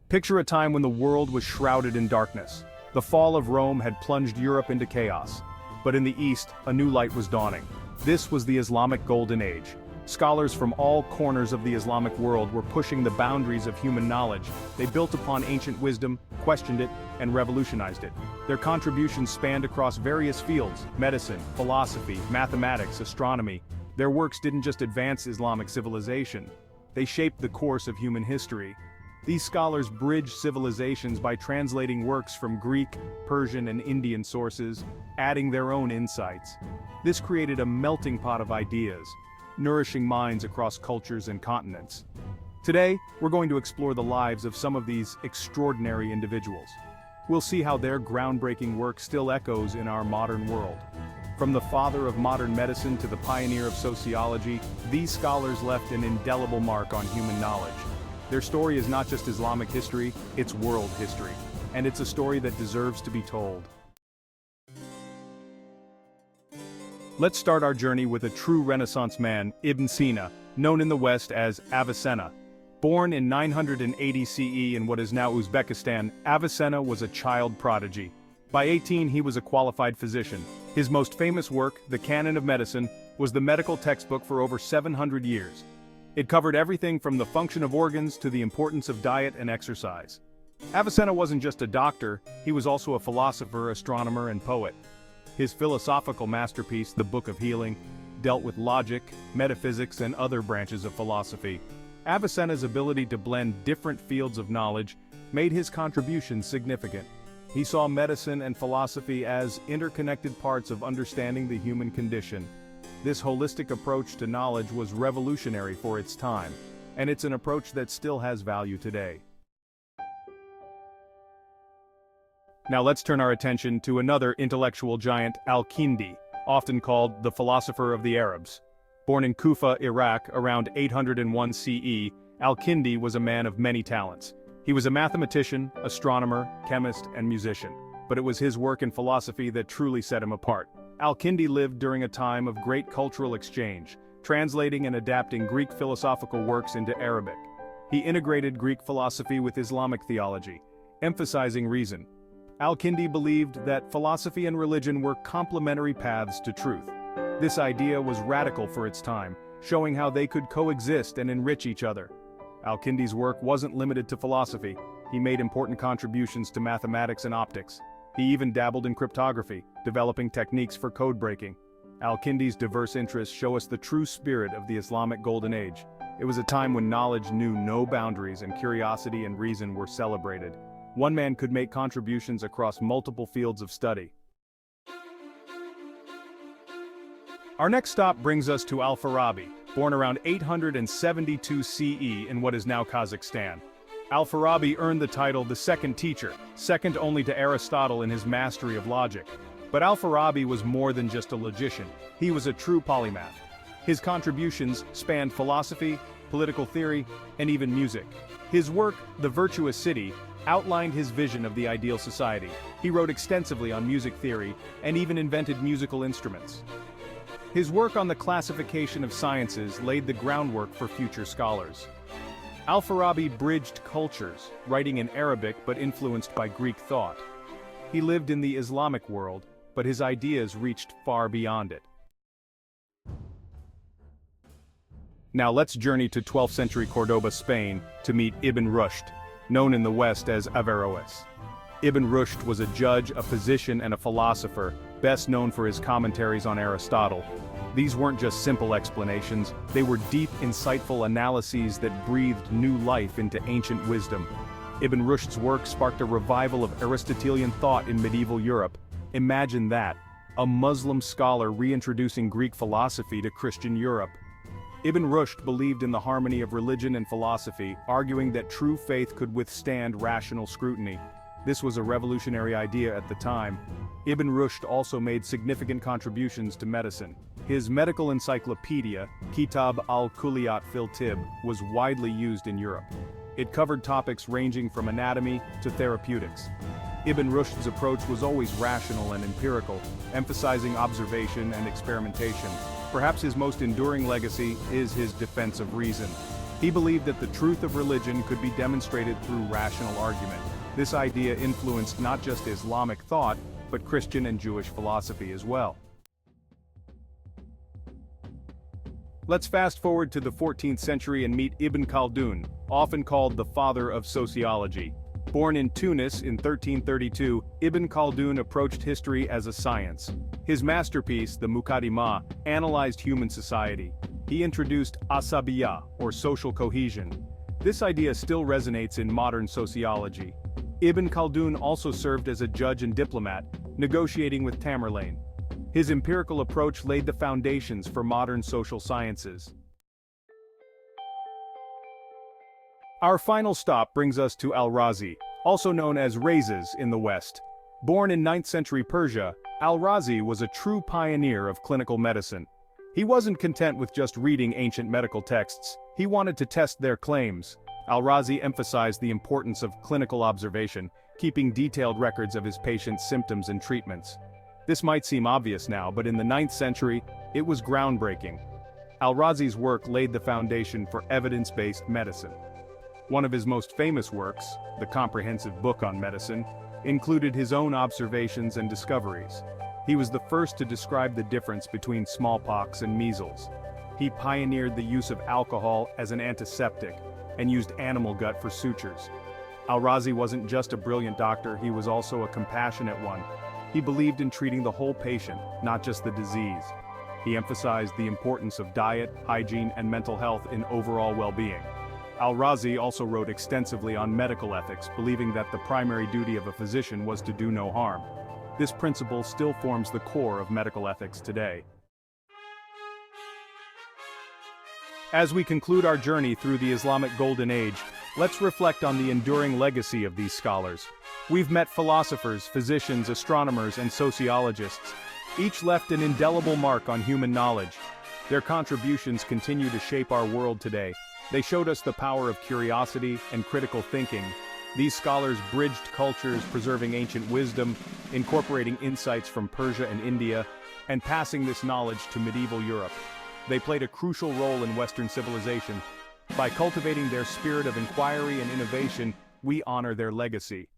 Picture a time when the world was shrouded in darkness. The fall of Rome had plunged Europe into chaos. But in the East, a new light was dawning. This was the Islamic Golden Age. Scholars from all corners of the Islamic world were pushing the boundaries of human knowledge. They built upon ancient wisdom, questioned it, and revolutionized it. Their contributions spanned across various fields: medicine, philosophy, mathematics, astronomy. Their works didn't just advance Islamic civilization. They shaped the course of human history. These scholars bridged civilizations by translating works from Greek, Persian, and Indian sources, adding their own insights. This created a melting pot of ideas, nourishing minds across cultures and continents. Today, we're going to explore the lives of some of these extraordinary individuals. We'll see how their groundbreaking work still echoes in our modern world. From the father of modern medicine to the pioneer of sociology, these scholars left an indelible mark on human knowledge. Their story is not just Islamic history, it's world history. And it's a story that deserves to be told. Let's start our journey with a true Renaissance man, Ibn Sina, known in the West as Avicenna. Born in 980 CE in what is now Uzbekistan, Avicenna was a child prodigy. By 18 he was a qualified physician. His most famous work, the Canon of Medicine, was the medical textbook for over 700 years. It covered everything from the function of organs to the importance of diet and exercise. Avicenna wasn't just a doctor, he was also a philosopher, astronomer, and poet. His philosophical masterpiece, the Book of Healing, dealt with logic, metaphysics, and other branches of philosophy. Avicenna's ability to blend different fields of knowledge made his contributions significant. He saw medicine and philosophy as interconnected parts of understanding the human condition. This holistic approach to knowledge was revolutionary for its time, and it's an approach that still has value today. Now let's turn our attention to another intellectual giant, Al-Kindi, often called the Philosopher of the Arabs. Born in Kufa, Iraq, around 801 CE, Al-Kindi was a man of many talents. He was a mathematician, astronomer, chemist, and musician. But it was his work in philosophy that truly set him apart. Al-Kindi lived during a time of great cultural exchange, translating and adapting Greek philosophical works into Arabic. He integrated Greek philosophy with Islamic theology, emphasizing reason. Al-Kindi believed that philosophy and religion were complementary paths to truth. This idea was radical for its time, showing how they could coexist and enrich each other. Al-Kindi's work wasn't limited to philosophy. He made important contributions to mathematics and optics. He even dabbled in cryptography, developing techniques for code breaking. Al-Kindi's diverse interests show us the true spirit of the Islamic Golden Age. It was a time when knowledge knew no boundaries and curiosity and reason were celebrated. One man could make contributions across multiple fields of study. Our next stop brings us to Al-Farabi, born around 872 CE in what is now Kazakhstan. Al-Farabi earned the title the Second Teacher, second only to Aristotle in his mastery of logic. But Al-Farabi was more than just a logician, he was a true polymath. His contributions spanned philosophy, political theory, and even music. His work, The Virtuous City, outlined his vision of the ideal society. He wrote extensively on music theory, and even invented musical instruments. His work on the classification of sciences laid the groundwork for future scholars. Al-Farabi bridged cultures, writing in Arabic but influenced by Greek thought. He lived in the Islamic world, but his ideas reached far beyond it. Now let's journey to 12th century Cordoba, Spain, to meet Ibn Rushd, known in the West as Averroes. Ibn Rushd was a judge, a physician, and a philosopher, best known for his commentaries on Aristotle. These weren't just simple explanations, they were deep, insightful analyses that breathed new life into ancient wisdom. Ibn Rushd's work sparked a revival of Aristotelian thought in medieval Europe. Imagine that, a Muslim scholar reintroducing Greek philosophy to Christian Europe. Ibn Rushd believed in the harmony of religion and philosophy, arguing that true faith could withstand rational scrutiny. This was a revolutionary idea at the time. Ibn Rushd also made significant contributions to medicine. His medical encyclopedia, Kitab al-Kulliyat fil Tibb, was widely used in Europe. It covered topics ranging from anatomy to therapeutics. Ibn Rushd's approach was always rational and empirical, emphasizing observation and experimentation. Perhaps his most enduring legacy is his defense of reason. He believed that the truth of religion could be demonstrated through rational argument. This idea influenced not just Islamic thought, but Christian and Jewish philosophy as well. Let's fast forward to the 14th century and meet Ibn Khaldun, often called the father of sociology. Born in Tunis in 1332, Ibn Khaldun approached history as a science. His masterpiece, the Muqaddimah, analyzed human society. He introduced asabiyah, or social cohesion. This idea still resonates in modern sociology. Ibn Khaldun also served as a judge and diplomat, negotiating with Tamerlane. His empirical approach laid the foundations for modern social sciences. Our final stop brings us to Al-Razi, also known as Rhazes in the West. Born in 9th century Persia, Al-Razi was a true pioneer of clinical medicine. He wasn't content with just reading ancient medical texts, he wanted to test their claims. Al-Razi emphasized the importance of clinical observation, keeping detailed records of his patients' symptoms and treatments. This might seem obvious now, but in the 9th century, it was groundbreaking. Al-Razi's work laid the foundation for evidence-based medicine. One of his most famous works, the Comprehensive Book on Medicine, included his own observations and discoveries. He was the first to describe the difference between smallpox and measles. He pioneered the use of alcohol as an antiseptic and used animal gut for sutures. Al-Razi wasn't just a brilliant doctor, he was also a compassionate one. He believed in treating the whole patient, not just the disease. He emphasized the importance of diet, hygiene, and mental health in overall well-being. Al-Razi also wrote extensively on medical ethics, believing that the primary duty of a physician was to do no harm. This principle still forms the core of medical ethics today. As we conclude our journey through the Islamic Golden Age, let's reflect on the enduring legacy of these scholars. We've met philosophers, physicians, astronomers, and sociologists. Each left an indelible mark on human knowledge. Their contributions continue to shape our world today. They showed us the power of curiosity and critical thinking. These scholars bridged cultures, preserving ancient wisdom, incorporating insights from Persia and India, and passing this knowledge to medieval Europe. They played a crucial role in Western civilization. By cultivating their spirit of inquiry and innovation, we honor their legacy.